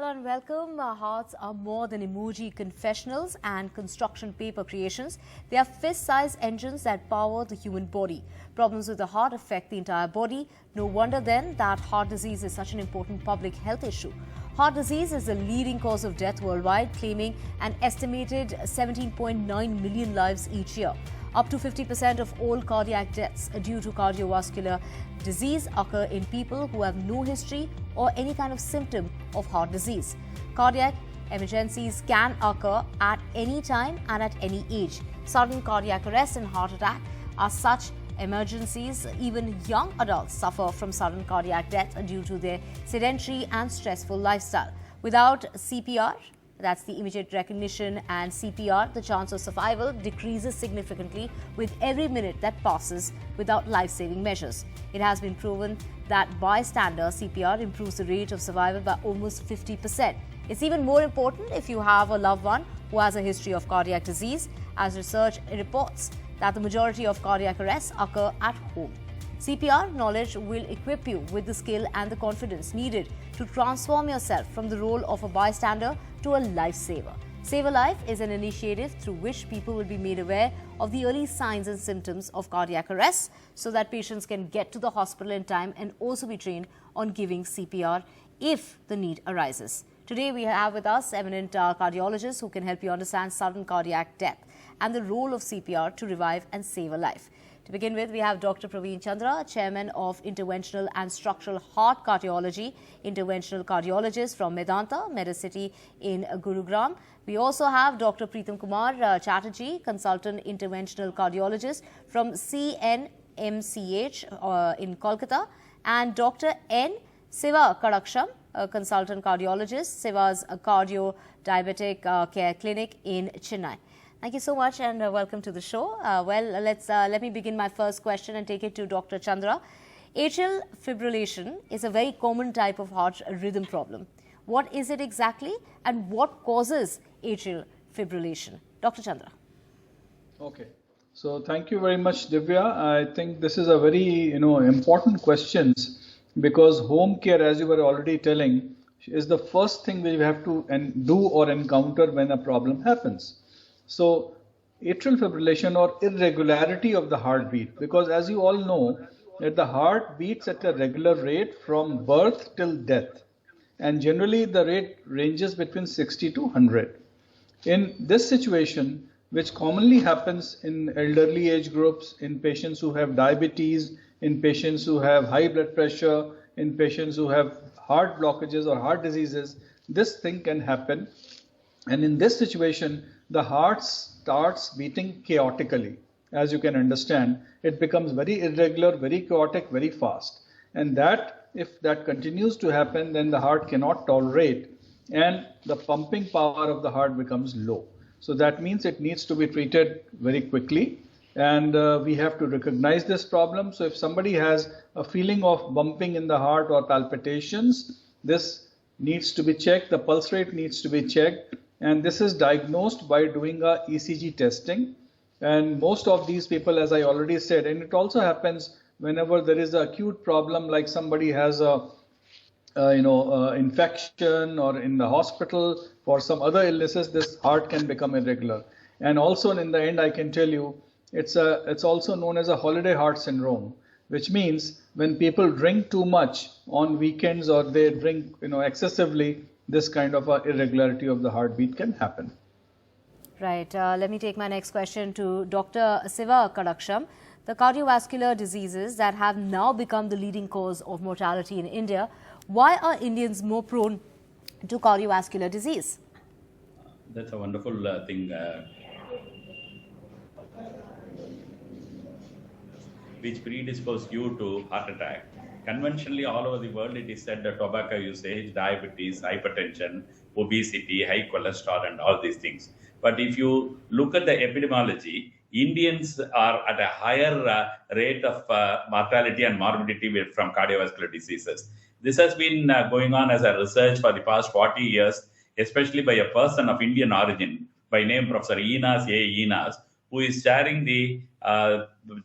Hello and welcome. Our hearts are more than emoji confessionals and construction paper creations. They are fist-sized engines that power the human body. Problems with the heart affect the entire body. No wonder then that heart disease is such an important public health issue. Heart disease is the leading cause of death worldwide, claiming an estimated 17.9 million lives each year. Up to 50% of all cardiac deaths due to cardiovascular disease occur in people who have no history or any kind of symptom of heart disease. Cardiac emergencies can occur at any time and at any age. Sudden cardiac arrest and heart attack are such emergencies. Even young adults suffer from sudden cardiac death due to their sedentary and stressful lifestyle. Without CPR, that's the immediate recognition, and CPR, the chance of survival decreases significantly with every minute that passes without life-saving measures. It has been proven that bystander CPR improves the rate of survival by almost 50%. It's even more important if you have a loved one who has a history of cardiac disease, as research reports that the majority of cardiac arrests occur at home. CPR knowledge will equip you with the skill and the confidence needed to transform yourself from the role of a bystander to a lifesaver. Save a Life is an initiative through which people will be made aware of the early signs and symptoms of cardiac arrest so that patients can get to the hospital in time and also be trained on giving CPR if the need arises. Today we have with us eminent cardiologists who can help you understand sudden cardiac death and the role of CPR to revive and save a life. To begin with, we have Dr. Praveen Chandra, Chairman of Interventional and Structural Heart Cardiology, interventional cardiologist from Medanta, Medicity in Gurugram. We also have Dr. Preetam Kumar Chatterjee, consultant interventional cardiologist from CNMCH in Kolkata, and Dr. N. Siva Kadaksham, a consultant cardiologist, Siva's Cardio Diabetic Care Clinic in Chennai. Thank you so much and welcome to the show. Let me begin my first question and take it to Dr. Chandra. Atrial fibrillation is a very common type of heart rhythm problem. What is it exactly and what causes atrial fibrillation? Dr. Chandra. Okay. So thank you very much, Divya. I think this is a very important questions because home care, as you were already telling, is the first thing we have to do or encounter when a problem happens. So atrial fibrillation or irregularity of the heartbeat, because as you all know that the heart beats at a regular rate from birth till death, and generally the rate ranges between 60 to 100. In this situation, which commonly happens in elderly age groups, in patients who have diabetes, in patients who have high blood pressure, in patients who have heart blockages or heart diseases, this thing can happen. And in this situation, the heart starts beating chaotically. As you can understand, it becomes very irregular, very chaotic, very fast. And that, if that continues to happen, then the heart cannot tolerate and the pumping power of the heart becomes low. So that means it needs to be treated very quickly. And we have to recognize this problem. So if somebody has a feeling of bumping in the heart or palpitations, this needs to be checked. The pulse rate needs to be checked. And this is diagnosed by doing a ECG testing. And most of these people, as I already said, and it also happens whenever there is an acute problem, like somebody has a infection or in the hospital for some other illnesses, this heart can become irregular. And also in the end, I can tell you, it's also known as a holiday heart syndrome, which means when people drink too much on weekends or they drink excessively, this kind of irregularity of the heartbeat can happen. Right. Let me take my next question to Dr. Siva Kadaksham. The cardiovascular diseases that have now become the leading cause of mortality in India, why are Indians more prone to cardiovascular disease? That's a wonderful thing which predispose you to heart attack. Conventionally, all over the world, it is said that tobacco usage, diabetes, hypertension, obesity, high cholesterol, and all these things. But if you look at the epidemiology, Indians are at a higher rate of mortality and morbidity from cardiovascular diseases. This has been going on as a research for the past 40 years, especially by a person of Indian origin by name Professor Enas A. Enas, who is chairing the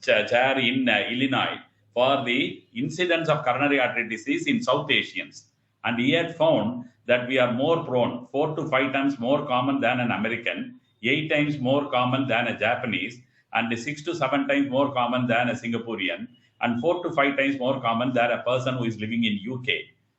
chair in Illinois for the incidence of coronary artery disease in South Asians. And he had found that we are more prone, 4 to 5 times more common than an American, 8 times more common than a Japanese, and 6 to 7 times more common than a Singaporean, and 4 to 5 times more common than a person who is living in UK.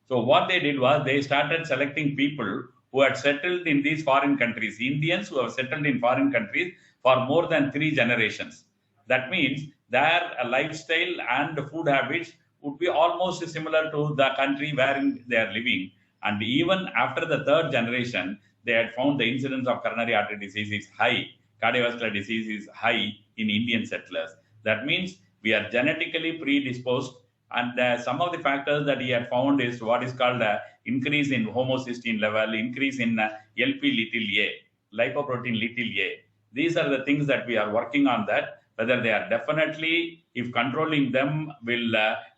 So what they did was they started selecting people who had settled in these foreign countries, Indians who have settled in foreign countries for more than 3 generations. That means their lifestyle and food habits would be almost similar to the country wherein they are living. And even after the third generation, they had found the incidence of coronary artery disease is high, cardiovascular disease is high in Indian settlers. That means we are genetically predisposed. And some of the factors that he had found is what is called increase in homocysteine level, increase in LP little a, lipoprotein little a. These are the things that we are working on that. Whether they are definitely, if controlling them will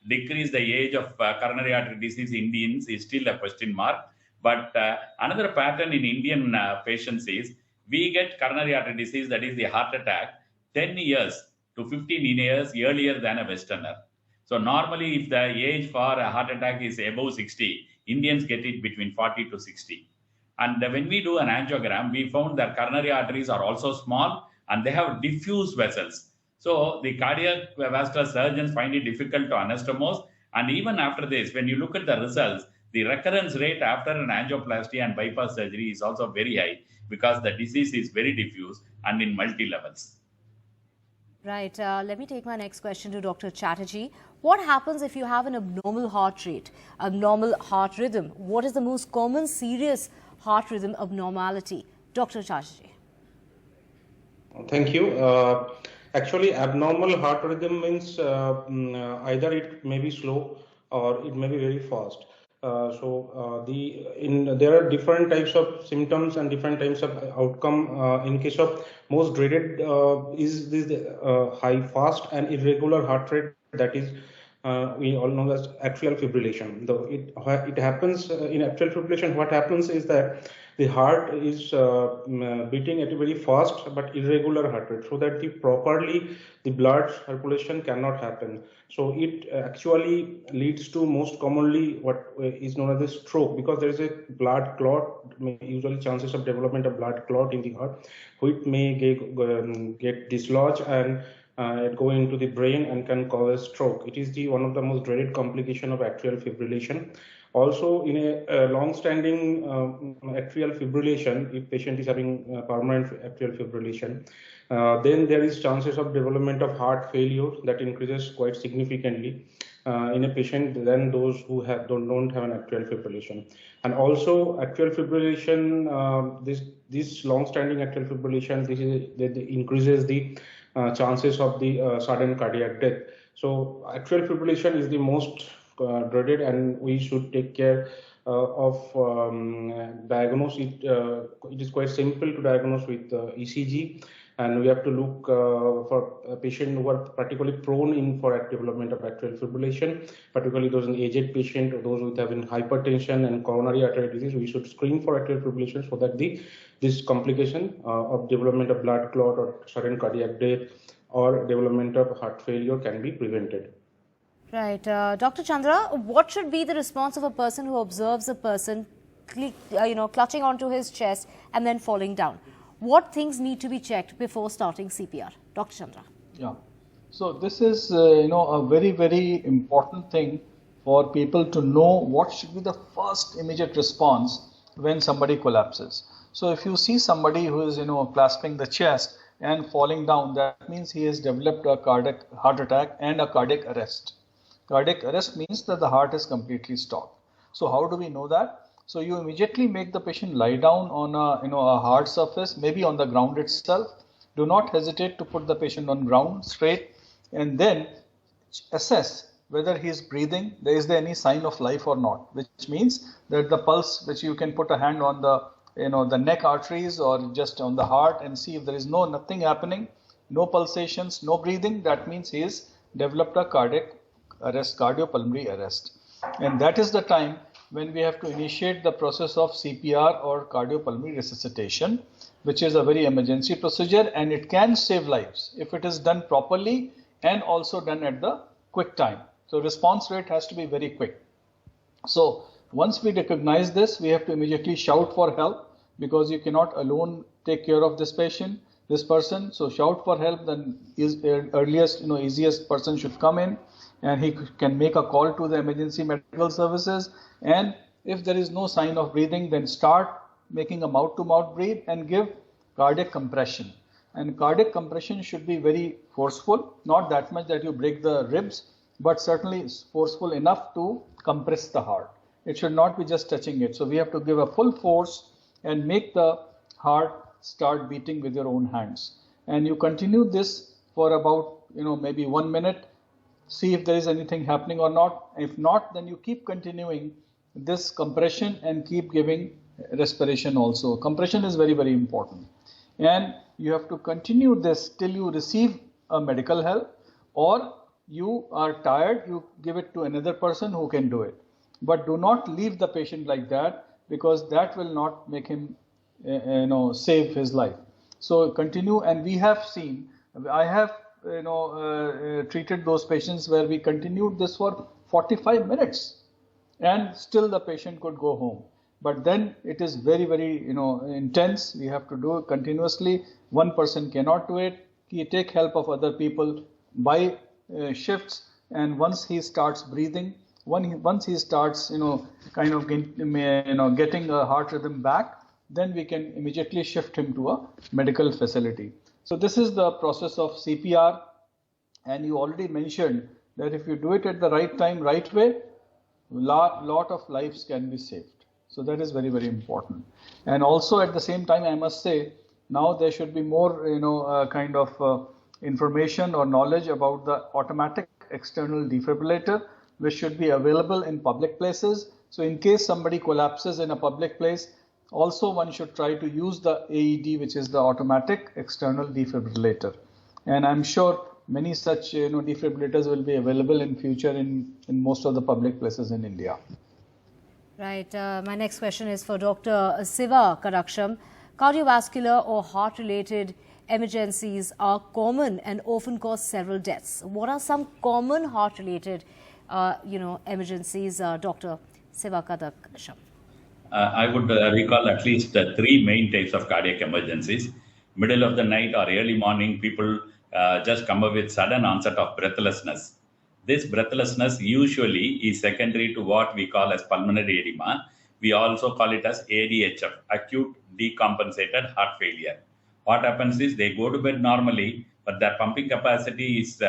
decrease the age of coronary artery disease in Indians is still a question mark. But another pattern in Indian patients is we get coronary artery disease, that is the heart attack, 10 years to 15 years earlier than a Westerner. So normally if the age for a heart attack is above 60, Indians get it between 40 to 60. And when we do an angiogram, we found that coronary arteries are also small and they have diffuse vessels. So the cardiac vascular surgeons find it difficult to anastomose. And even after this, when you look at the results, the recurrence rate after an angioplasty and bypass surgery is also very high because the disease is very diffuse and in multi-levels. Right. Let me take my next question to Dr. Chatterjee. What happens if you have an abnormal heart rate, abnormal heart rhythm? What is the most common serious heart rhythm abnormality? Dr. Chatterjee. Thank you. Actually, abnormal heart rhythm means either it may be slow or it may be very fast. There are different types of symptoms and different types of outcome. In case of most dreaded is this high, fast and irregular heart rate, that is we all know as atrial fibrillation. Though it happens in atrial fibrillation, what happens is that the heart is beating at a very fast but irregular heart rate, so that the blood circulation cannot happen. So it actually leads to most commonly what is known as a stroke, because there is a blood clot, usually chances of development of blood clot in the heart, which may get dislodged and go into the brain and can cause a stroke. It is one of the most dreaded complication of atrial fibrillation. Also, in a long-standing atrial fibrillation, if patient is having permanent atrial fibrillation, then there is chances of development of heart failure that increases quite significantly in a patient than those who don't have an atrial fibrillation. And also, atrial fibrillation, this long-standing atrial fibrillation, that increases the chances of the sudden cardiac death. So, atrial fibrillation is the most dreaded, and we should take care of diagnose it. It is quite simple to diagnose with ECG, and we have to look for a patient who are particularly prone for development of atrial fibrillation, particularly those in aged patient or those with having hypertension and coronary artery disease. We should screen for atrial fibrillation so that this complication of development of blood clot or sudden cardiac death or development of heart failure can be prevented. Right. Dr. Chandra, what should be the response of a person who observes a person clutching onto his chest and then falling down? What things need to be checked before starting CPR? Dr. Chandra. Yeah. So this is a very, very important thing for people to know what should be the first immediate response when somebody collapses. So if you see somebody who is clasping the chest and falling down, that means he has developed a cardiac heart attack and a cardiac arrest. Cardiac arrest means that the heart is completely stopped. So how do we know that? So you immediately make the patient lie down on a hard surface, maybe on the ground itself. Do not hesitate to put the patient on ground straight, and then assess whether he is breathing. Is there any sign of life or not? Which means that the pulse, which you can put a hand on the neck arteries or just on the heart and see if there is nothing happening, no pulsations, no breathing. That means he has developed a cardiac arrest, cardiopulmonary arrest, and that is the time when we have to initiate the process of CPR or cardiopulmonary resuscitation, which is a very emergency procedure, and it can save lives if it is done properly and also done at the quick time. So response rate has to be very quick. So Once we recognize this, we have to immediately shout for help, because you cannot alone take care of this person. So shout for help. Then earliest, easiest person should come in, and he can make a call to the emergency medical services. And if there is no sign of breathing, then start making a mouth-to-mouth breathe and give cardiac compression. And cardiac compression should be very forceful, not that much that you break the ribs, but certainly forceful enough to compress the heart. It should not be just touching it. So we have to give a full force and make the heart start beating with your own hands. And you continue this for about, maybe 1 minute. See if there is anything happening or not. If not, then you keep continuing this compression and keep giving respiration also. Compression is very, very important. And you have to continue this till you receive a medical help, or you are tired, you give it to another person who can do it. But do not leave the patient like that, because that will not make him save his life. So continue. And we have seen, I have treated those patients where we continued this for 45 minutes and still the patient could go home. But then it is very, very intense. We have to do it continuously. One person cannot do it. He take help of other people by shifts. And once he starts breathing, once he starts getting a heart rhythm back, then we can immediately shift him to a medical facility. So this is the process of CPR. And you already mentioned that if you do it at the right time, right way, lot of lives can be saved. So that is very, very important. And also at the same time, I must say, now there should be more, information or knowledge about the automatic external defibrillator, which should be available in public places. So in case somebody collapses in a public place, also one should try to use the AED, which is the automatic external defibrillator. And I'm sure many such defibrillators will be available in future in most of the public places in India. Right. My next question is for Dr. Siva Kadaksham. Cardiovascular or heart-related emergencies are common and often cause several deaths. What are some common heart-related, emergencies, Dr. Siva Kadaksham? I would recall at least 3 main types of cardiac emergencies. Middle of the night or early morning, people just come up with sudden onset of breathlessness. This breathlessness usually is secondary to what we call as pulmonary edema. We also call it as ADHF, acute decompensated heart failure. What happens is they go to bed normally, but their pumping capacity is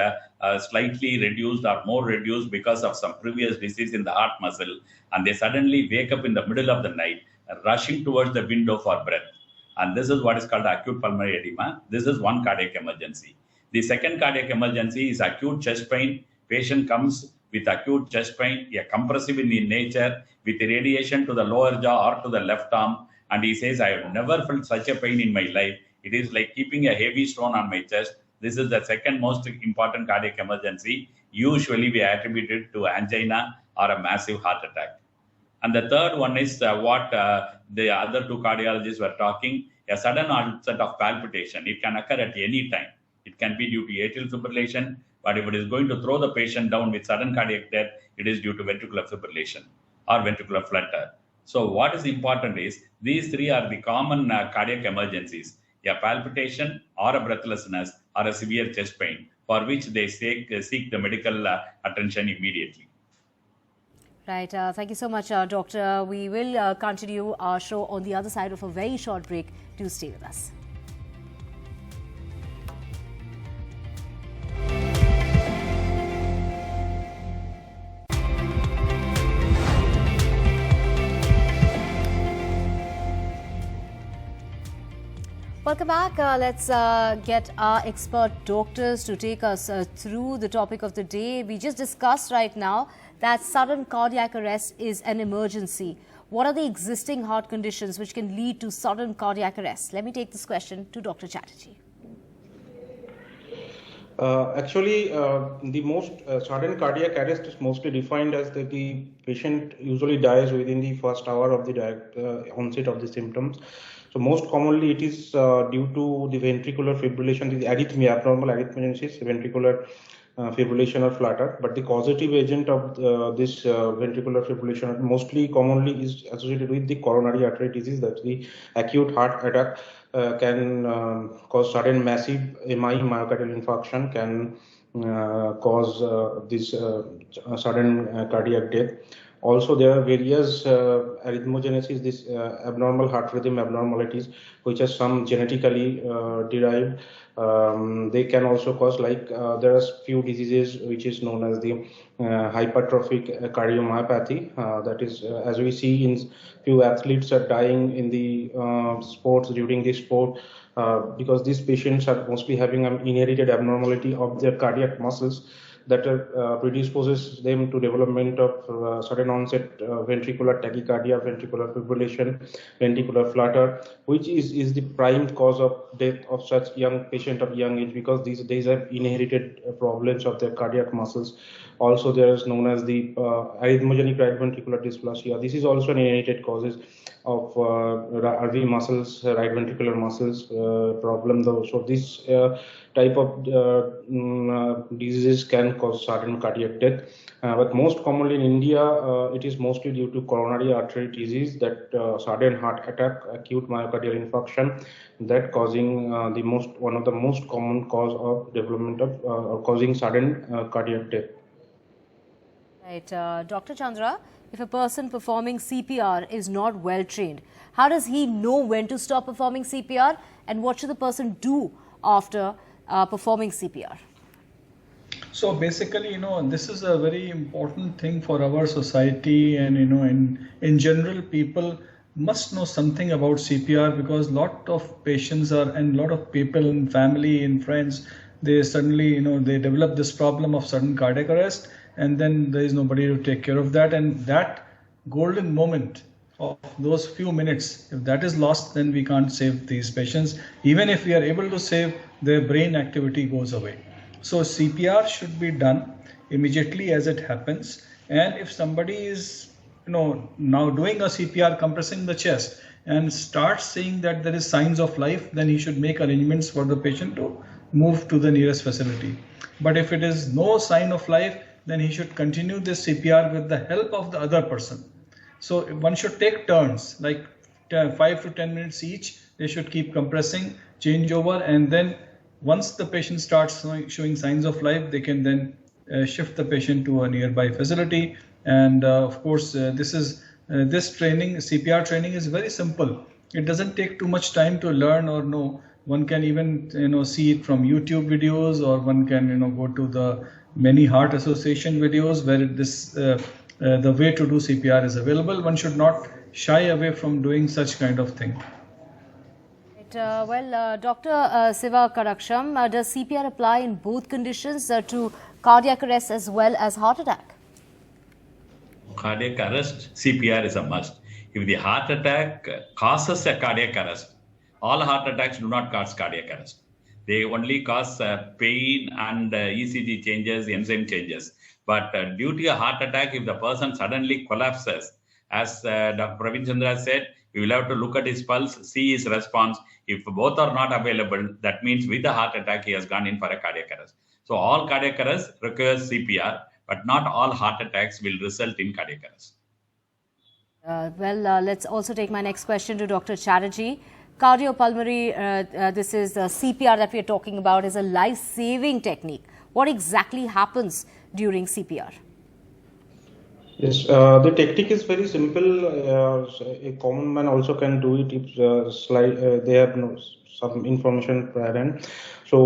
slightly reduced or more reduced because of some previous disease in the heart muscle. And they suddenly wake up in the middle of the night, rushing towards the window for breath. And this is what is called acute pulmonary edema. This is one cardiac emergency. The second cardiac emergency is acute chest pain. Patient comes with acute chest pain, a compressive in nature, with radiation to the lower jaw or to the left arm. And he says, I have never felt such a pain in my life. It is like keeping a heavy stone on my chest. This is the second most important cardiac emergency. Usually we attribute it to angina or a massive heart attack. And the third one is what the other 2 cardiologists were talking, a sudden onset of palpitation. It can occur at any time. It can be due to atrial fibrillation, but if it is going to throw the patient down with sudden cardiac death, it is due to ventricular fibrillation or ventricular flutter. So what is important is these 3 are the common cardiac emergencies: a palpitation or a breathlessness or a severe chest pain, for which they seek the medical attention immediately. Right. Thank you so much, Doctor. We will continue our show on the other side of a very short break. Do stay with us. Welcome back. Let's get our expert doctors to take us through the topic of the day. We just discussed right now that sudden cardiac arrest is an emergency. What are the existing heart conditions which can lead to sudden cardiac arrest? Let me take this question to Dr. Chatterjee. The most sudden cardiac arrest is mostly defined as that the patient usually dies within the first hour of the onset of the symptoms. So most commonly it is due to the ventricular fibrillation, the arrhythmia, abnormal arrhythmia, ventricular fibrillation or flutter. But the causative agent of this ventricular fibrillation mostly commonly is associated with the coronary artery disease. That's the acute heart attack can cause sudden massive MI, myocardial infarction, can cause this sudden cardiac death. Also, there are various arrhythmogenesis, this abnormal heart rhythm abnormalities, which are some genetically derived. They can also cause, like there are few diseases which is known as the hypertrophic cardiomyopathy. That is, as we see in few athletes are dying in the sports during this sport because these patients are mostly having an inherited abnormality of their cardiac muscles that predisposes them to development of sudden onset ventricular tachycardia, ventricular fibrillation, ventricular flutter, which is the prime cause of death of such young patient of young age, because these are inherited problems of their cardiac muscles. Also, there is known as the arrhythmogenic right ventricular dysplasia. This is also an inherited causes of RV muscles, right ventricular muscles problem though. So this type of diseases can cause sudden cardiac death. But most commonly in India, it is mostly due to coronary artery disease, that sudden heart attack, acute myocardial infarction, that causing one of the most common cause of development of causing sudden cardiac death. Right, Dr. Chandra, if a person performing CPR is not well trained, how does he know when to stop performing CPR, and what should the person do after performing CPR? So basically, this is a very important thing for our society, and in general, people must know something about CPR, because lot of patients and lot of people in family and friends, they suddenly they develop this problem of sudden cardiac arrest, and then there is nobody to take care of that, and that golden moment of those few minutes, if that is lost, then we can't save these patients. Even if we are able to save, their brain activity goes away. So CPR should be done immediately as it happens. And if somebody is now doing a CPR, compressing the chest, and starts seeing that there is signs of life, then he should make arrangements for the patient to move to the nearest facility. But if it is no sign of life, then he should continue this CPR with the help of the other person. So one should take turns, like 5 to 10 minutes each. They should keep compressing, change over, and then once the patient starts showing signs of life, they can then shift the patient to a nearby facility. And of course, this training, CPR training, is very simple. It doesn't take too much time to learn or know. One can even see it from YouTube videos, or one can go to the many heart association videos where the way to do CPR is available. One should not shy away from doing such kind of thing. Dr. Siva Karaksham, does CPR apply in both conditions, to cardiac arrest as well as heart attack? Cardiac arrest, CPR is a must. If the heart attack causes a cardiac arrest, all heart attacks do not cause cardiac arrest. They only cause pain and ECG changes, enzyme changes. But due to a heart attack, if the person suddenly collapses, as Dr. Praveen Chandra said, we will have to look at his pulse, see his response. If both are not available, that means with the heart attack, he has gone in for a cardiac arrest. So all cardiac arrest requires CPR, but not all heart attacks will result in cardiac arrest. Let's also take my next question to Dr. Chatterjee. Cardiopulmonary, this is the CPR that we are talking about, is a life-saving technique. What exactly happens during CPR? Yes, the technique is very simple. A common man also can do it if they have some information prior. So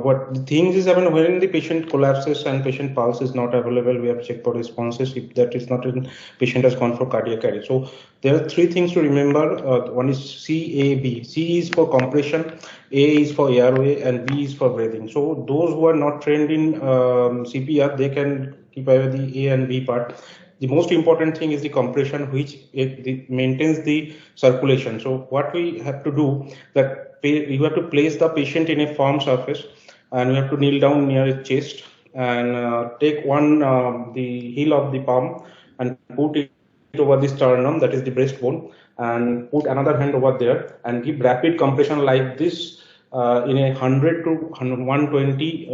what the thing is, when the patient collapses and patient pulse is not available, we have to check for responses. If that is not in, patient has gone for cardiac arrest. So there are three things to remember. One is CAB. C is for compression, A is for airway, and B is for breathing. So those who are not trained in CPR, they can keep away the A and B part. The most important thing is the compression, which maintains the circulation. So what we have to do, that you have to place the patient in a firm surface, and we have to kneel down near his chest and take the heel of the palm and put it over the sternum, that is the breastbone, and put another hand over there and give rapid compression like this in 100 to 120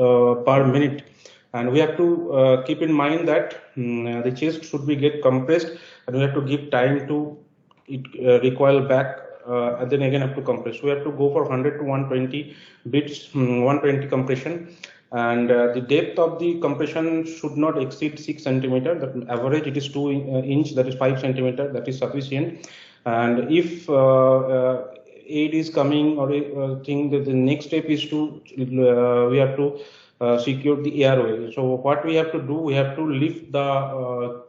per minute. And we have to keep in mind that the chest should be get compressed, and we have to give time to it recoil back, and then again have to compress. We have to go for 100 to 120 beats, 120 compression, and the depth of the compression should not exceed 6 centimeter. The average it is 2 inch, that is 5 centimeter, that is sufficient. And if aid is coming, or think that the next step is to we have to secure the airway. So what we have to do, we have to lift the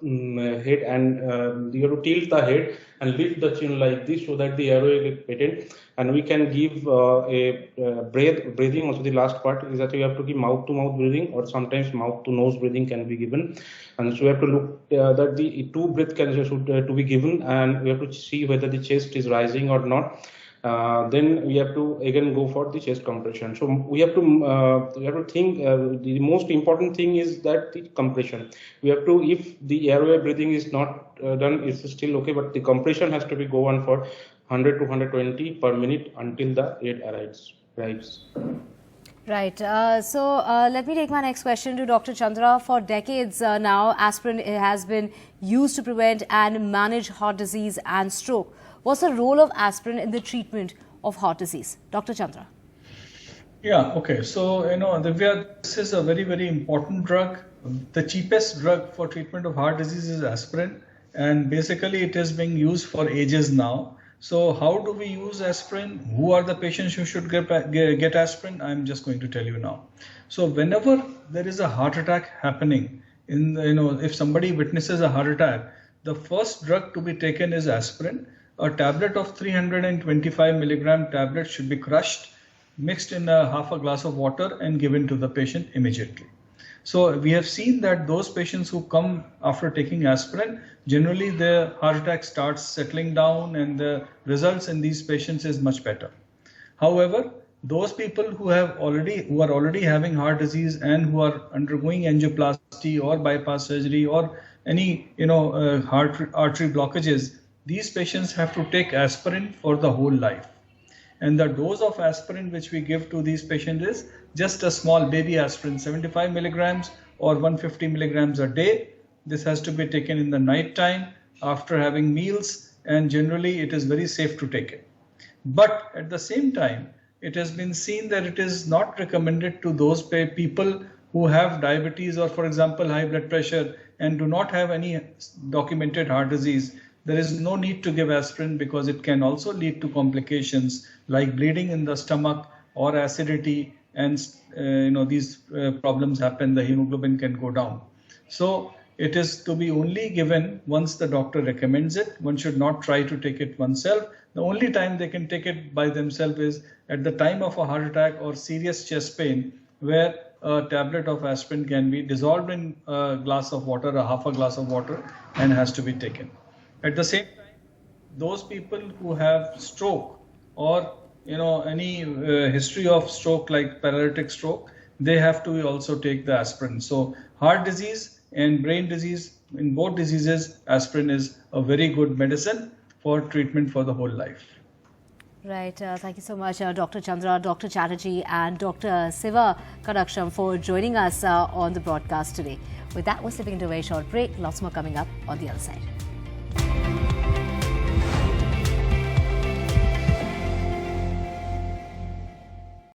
head, and you have to tilt the head and lift the chin like this, so that the airway gets patent, and we can give breathing. Also, the last part is that we have to give mouth to mouth breathing, or sometimes mouth to nose breathing can be given. And so we have to look that the 2 breath should to be given, and we have to see whether the chest is rising or not. Then we have to again go for the chest compression. So we have to think the most important thing is that the compression. We have to, if the airway breathing is not done, it's still okay, but the compression has to be go on for 100 to 120 per minute until the aid arrives. Right. So let me take my next question to Dr. Chandra. For decades now, aspirin has been used to prevent and manage heart disease and stroke. What's the role of aspirin in the treatment of heart disease? Dr. Chandra. Yeah, okay. So, Divya, this is a very, very important drug. The cheapest drug for treatment of heart disease is aspirin, and basically it is being used for ages now. So how do we use aspirin? Who are the patients who should get aspirin? I'm just going to tell you now. So whenever there is a heart attack happening, if somebody witnesses a heart attack, the first drug to be taken is aspirin. A tablet of 325 milligram tablet should be crushed, mixed in half a glass of water, and given to the patient immediately. So we have seen that those patients who come after taking aspirin, generally their heart attack starts settling down, and the results in these patients is much better. However, those people who are already having heart disease and who are undergoing angioplasty or bypass surgery or any artery blockages, these patients have to take aspirin for the whole life. And the dose of aspirin which we give to these patients is just a small baby aspirin, 75 milligrams or 150 milligrams a day. This has to be taken in the night time after having meals, and generally it is very safe to take it. But at the same time, it has been seen that it is not recommended to those people who have diabetes or, for example, high blood pressure and do not have any documented heart disease. There is no need to give aspirin, because it can also lead to complications like bleeding in the stomach or acidity, and these problems happen. The hemoglobin can go down. So it is to be only given once the doctor recommends it. One should not try to take it oneself. The only time they can take it by themselves is at the time of a heart attack or serious chest pain, where a tablet of aspirin can be dissolved in a glass of water, half a glass of water, and has to be taken. At the same time, those people who have stroke or any history of stroke, like paralytic stroke, they have to also take the aspirin. So heart disease and brain disease, in both diseases, aspirin is a very good medicine for treatment for the whole life. Right. Thank you so much, Dr. Chandra, Dr. Chatterjee and Dr. Siva Kadaksham for joining us on the broadcast today. With that, we're slipping into a very short break. Lots more coming up on the other side.